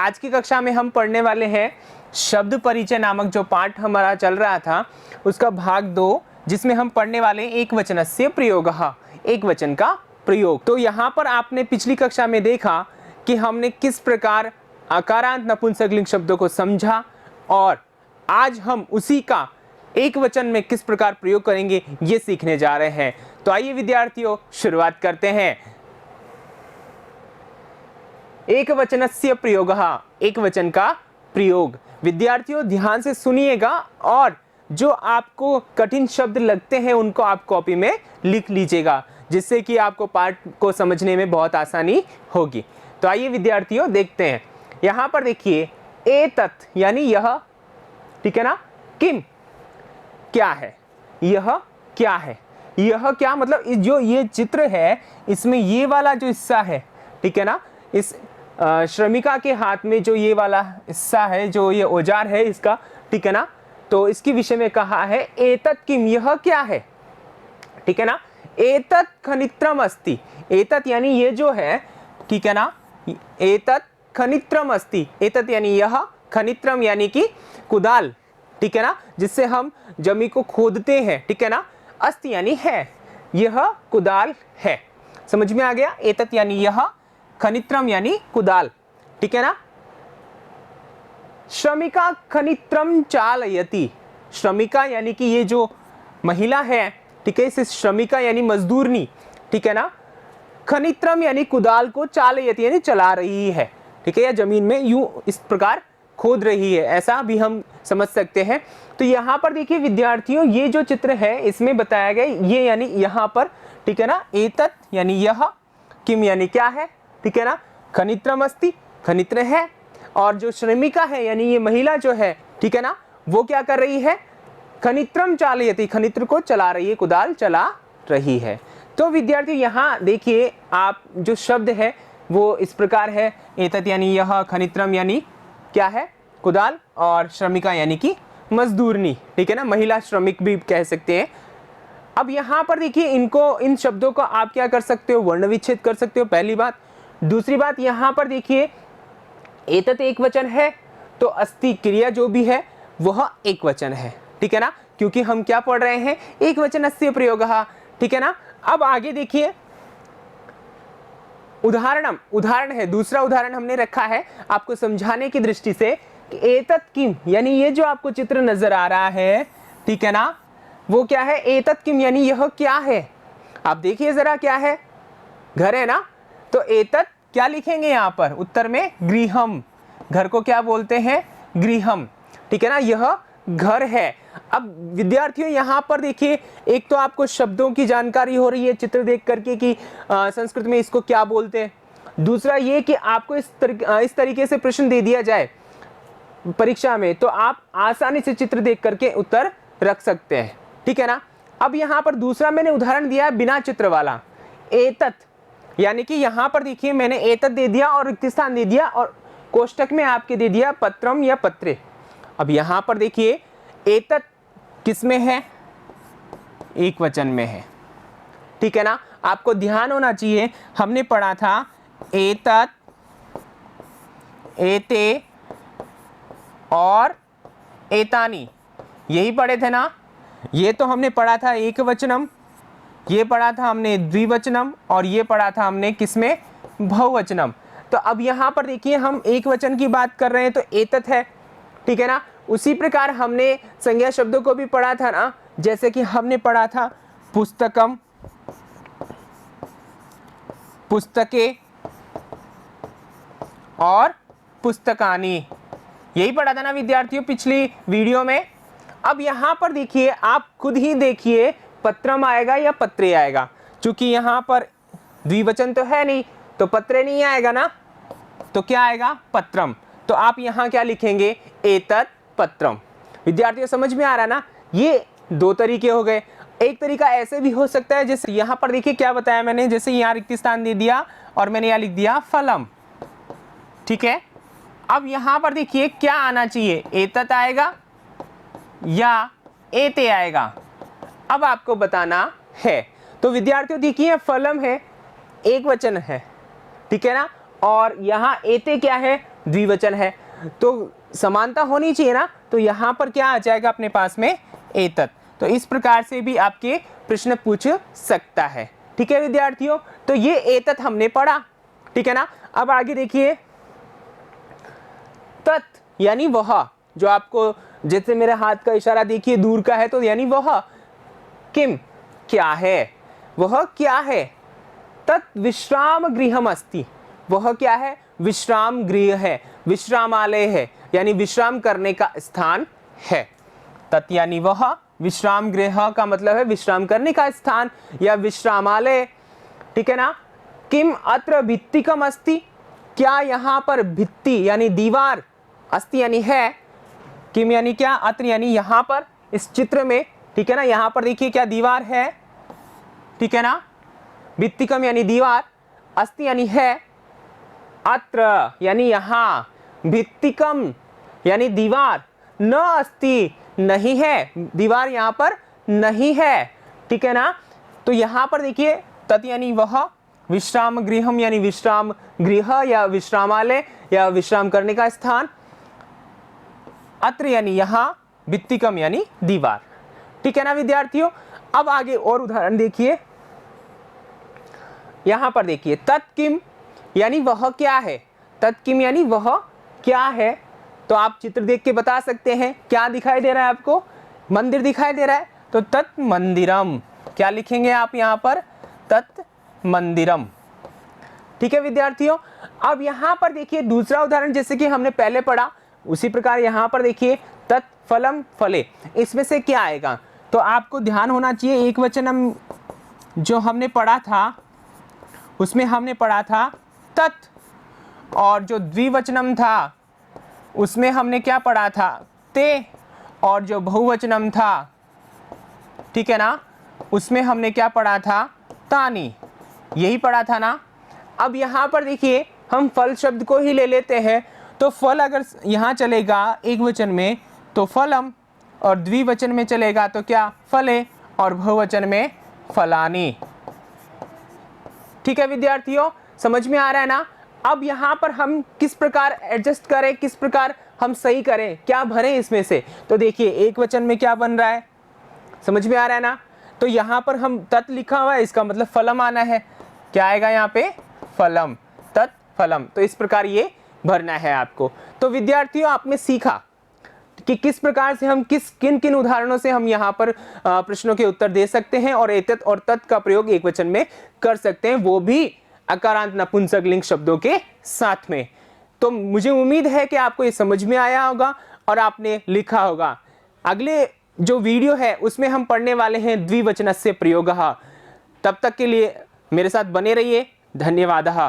आज की कक्षा में हम पढ़ने वाले हैं शब्द परिचय नामक जो पाठ हमारा चल रहा था उसका भाग 2, जिसमें हम पढ़ने वाले एक वचनस्य प्रयोगः, एक वचन का प्रयोग। तो यहाँ पर आपने पिछली कक्षा में देखा कि हमने किस प्रकार आकारांत नपुंसकलिंग शब्दों को समझा और आज हम उसी का एक वचन में किस प्रकार प्रयोग करेंगे ये सीखने जा रहे हैं। तो आइए विद्यार्थियों शुरुआत करते हैं। एक वचनस्य प्रयोगः, एक वचन का प्रयोग। विद्यार्थियों ध्यान से सुनिएगा और जो आपको कठिन शब्द लगते हैं उनको आप कॉपी में लिख लीजिएगा, जिससे कि आपको पाठ को समझने में बहुत आसानी होगी। तो आइए विद्यार्थियों देखते हैं। यहाँ पर देखिए एतत् यानी यह, ठीक है ना। किम क्या है, यह क्या है, यह क्या मतलब जो ये चित्र है इसमें ये वाला जो हिस्सा है, ठीक है ना, इस श्रमिका के हाथ में जो ये वाला हिस्सा है, जो ये औजार है इसका, ठीक है ना, तो इसके विषय में कहा है एतत् किम, यह क्या है, ठीक है ना। एतत् खनित्रम अस्ति, एतत् यानी ये जो है, ठीक है ना, एतत् खनित्रम अस्ति, एतत् यानी यह, खनित्रम यानी कि कुदाल, ठीक है ना, जिससे हम जमीन को खोदते हैं, ठीक है ना। अस्ति यानी है, यह कुदाल है। समझ में आ गया। एतत् यानी यह, खनित्रम यानी कुदाल, ठीक है ना। श्रमिका खनित्रम चालयति, श्रमिका यानी कि ये जो महिला है, ठीक है, इसे श्रमिका यानी मजदूरनी, ठीक है ना। खनित्रम यानी कुदाल को चालयति यानी चला रही है, ठीक है, या जमीन में यूं इस प्रकार खोद रही है, ऐसा भी हम समझ सकते हैं। तो यहाँ पर देखिए विद्यार्थियों ये जो चित्र है इसमें बताया गया ये यानी यहाँ पर, ठीक है ना, एतत् यानी यह, किम यानी क्या है, ठीक है ना, खनित्रम अस्ति खनित्र है, और जो श्रमिका है यानी ये महिला जो है, ठीक है ना, वो क्या कर रही है, खनित्रम चालयति खनित्र को चला रही है, कुदाल चला रही है। तो विद्यार्थी यहाँ देखिए आप जो शब्द है वो इस प्रकार है, एतत् यानी यह, खनित्रम यानी क्या है, कुदाल, और श्रमिका यानी कि मजदूरनी, ठीक है ना, महिला श्रमिक भी कह सकते हैं। अब यहाँ पर देखिए इनको, इन शब्दों को आप क्या कर सकते हो, वर्ण विच्छेद कर सकते हो, पहली बात। दूसरी बात यहाँ पर देखिए एतत् एक वचन है तो अस्ति क्रिया जो भी है वह एक वचन है, ठीक है ना, क्योंकि हम क्या पढ़ रहे हैं, एक वचनस्य प्रयोगः, ठीक है ना। अब आगे देखिए उदाहरण है, दूसरा उदाहरण हमने रखा है आपको समझाने की दृष्टि से कि एतत् किम यानी ये जो आपको चित्र नजर आ रहा है, ठीक है ना, वो क्या है, एतत् किम यानी यह क्या है। आप देखिए जरा क्या है, घर है ना, तो एतत् क्या लिखेंगे यहाँ पर उत्तर में, गृहम, घर को क्या बोलते हैं, गृहम, ठीक है ना, यह घर है। अब विद्यार्थियों यहाँ पर देखिए एक तो आपको शब्दों की जानकारी हो रही है चित्र देख करके कि संस्कृत में इसको क्या बोलते हैं। दूसरा ये कि आपको इस तरीके से प्रश्न दे दिया जाए परीक्षा में तो आप आसानी से चित्र देख करके उत्तर रख सकते हैं, ठीक है ना। अब यहाँ पर दूसरा मैंने उदाहरण दिया है बिना चित्र वाला, एतत् यानी कि यहाँ पर देखिए मैंने एतत् दे दिया और रिक्त स्थान दे दिया और कोष्टक में आपके दे दिया पत्रम या पत्रे। अब यहाँ पर देखिए एतत् किस में है, एक वचन में है, ठीक है ना। आपको ध्यान होना चाहिए, हमने पढ़ा था एतत्, एते और एतानी, यही पढ़े थे ना। ये तो हमने पढ़ा था एक वचनम, ये पढ़ा था हमने द्विवचनम, और ये पढ़ा था हमने किसमें, बहुवचनम। तो अब यहाँ पर देखिए हम एक वचन की बात कर रहे हैं तो एतत् है, ठीक है ना। उसी प्रकार हमने संज्ञा शब्दों को भी पढ़ा था ना, जैसे कि हमने पढ़ा था पुस्तकम, पुस्तके और पुस्तकानी, यही पढ़ा था ना विद्यार्थियों पिछली वीडियो में। अब यहाँ पर देखिए आप खुद ही देखिए पत्रम आएगा या पत्रे आएगा, क्योंकि यहाँ पर द्विवचन तो है नहीं तो पत्रे नहीं आएगा ना, तो क्या आएगा, पत्रम। तो आप यहाँ क्या लिखेंगे, एतत् पत्रम। विद्यार्थियों समझ में आ रहा ना, ये दो तरीके हो गए। एक तरीका ऐसे भी हो सकता है, जैसे यहाँ पर देखिए क्या बताया मैंने, जैसे यहाँ रिक्त स्थान दे दिया और मैंने यहाँ लिख दिया फलम, ठीक है। अब यहाँ पर देखिए क्या आना चाहिए, एतत् आएगा या एते आएगा, अब आपको बताना है। तो विद्यार्थियों देखिए फलम है, एक वचन है, ठीक है ना, और यहाँ एते क्या है, द्विवचन है, तो समानता होनी चाहिए ना, तो यहाँ पर क्या आ जाएगा अपने पास में, एतत्। तो इस प्रकार से भी आपके प्रश्न पूछ सकता है। ठीक है विद्यार्थियों, तो ये एतत् हमने पढ़ा, ठीक है ना। अब आगे देखिए, तत् यानी वह, जो आपको जैसे मेरे हाथ का इशारा देखिए दूर का है, तो यानी वह, किम क्या है, वह क्या है, तत् विश्राम गृहम अस्ति, वह क्या है, विश्राम गृह है, विश्रामालय है, यानी विश्राम करने का स्थान है। तत् यानी वह, विश्राम गृह का मतलब है विश्राम करने का स्थान या विश्रामालय, ठीक है ना। किम अत्र भित्तिकम अस्ति, क्या यहाँ पर भित्ति यानी दीवार, अस्ति यानी है, किम यानी क्या, अत्र यानी यहाँ पर इस चित्र में, ठीक है ना। यहाँ पर देखिए क्या दीवार है, ठीक है ना। भित्तिकम यानी दीवार, अस्ति यानी है, अत्र यानी यहाँ, भित्तिकम यानी दीवार, न अस्ति नहीं है, दीवार यहाँ पर नहीं है, ठीक है ना। तो यहाँ पर देखिए तत् यानी वह, विश्राम गृहम यानी विश्राम गृह या विश्रामालय या विश्राम करने का स्थान, अत्र यानी यहाँ, भित्तिकम यानी दीवार, ठीक है ना विद्यार्थियों। अब आगे और उदाहरण देखिए, यहाँ पर देखिए तत्किम यानी वह क्या है, तत्किम यानी वह क्या है, तो आप चित्र देख के बता सकते हैं क्या दिखाई दे रहा है आपको, मंदिर दिखाई दे रहा है, तो तत् मंदिरम, क्या लिखेंगे आप यहाँ पर, तत् मंदिरम, ठीक है विद्यार्थियों। अब यहाँ पर देखिए दूसरा उदाहरण, जैसे कि हमने पहले पढ़ा उसी प्रकार यहाँ पर देखिए तत् फलम फले, इसमें से क्या आएगा, तो आपको ध्यान होना चाहिए, एक वचनम जो हमने पढ़ा था उसमें हमने पढ़ा था तत्, और जो द्विवचनम था उसमें हमने क्या पढ़ा था, ते, और जो बहुवचनम था, ठीक है ना, उसमें हमने क्या पढ़ा था, तानी, यही पढ़ा था ना। अब यहाँ पर देखिए हम फल शब्द को ही ले लेते हैं, तो फल अगर यहाँ चलेगा एक वचन में तो फलम, और द्विवचन में चलेगा तो क्या, फले, और बहुवचन में फलानी, ठीक है विद्यार्थियों, समझ में आ रहा है ना। अब यहाँ पर हम किस प्रकार एडजस्ट करें, किस प्रकार हम सही करें, क्या भरें इसमें से, तो देखिए एक वचन में क्या बन रहा है, समझ में आ रहा है ना। तो यहाँ पर हम तत् लिखा हुआ है, इसका मतलब फलम आना है, क्या आएगा यहाँ पे, फलम, तत् फलम, तो इस प्रकार ये भरना है आपको। तो विद्यार्थियों आपने सीखा कि किस प्रकार से हम किन किन उदाहरणों से हम यहाँ पर प्रश्नों के उत्तर दे सकते हैं और एतत् और तत् का प्रयोग एक वचन में कर सकते हैं, वो भी अकारांत नपुंसक लिंग शब्दों के साथ में। तो मुझे उम्मीद है कि आपको ये समझ में आया होगा और आपने लिखा होगा। अगले जो वीडियो है उसमें हम पढ़ने वाले हैं द्विवचनस्य प्रयोगः। तब तक के लिए मेरे साथ बने रहिए, धन्यवादः।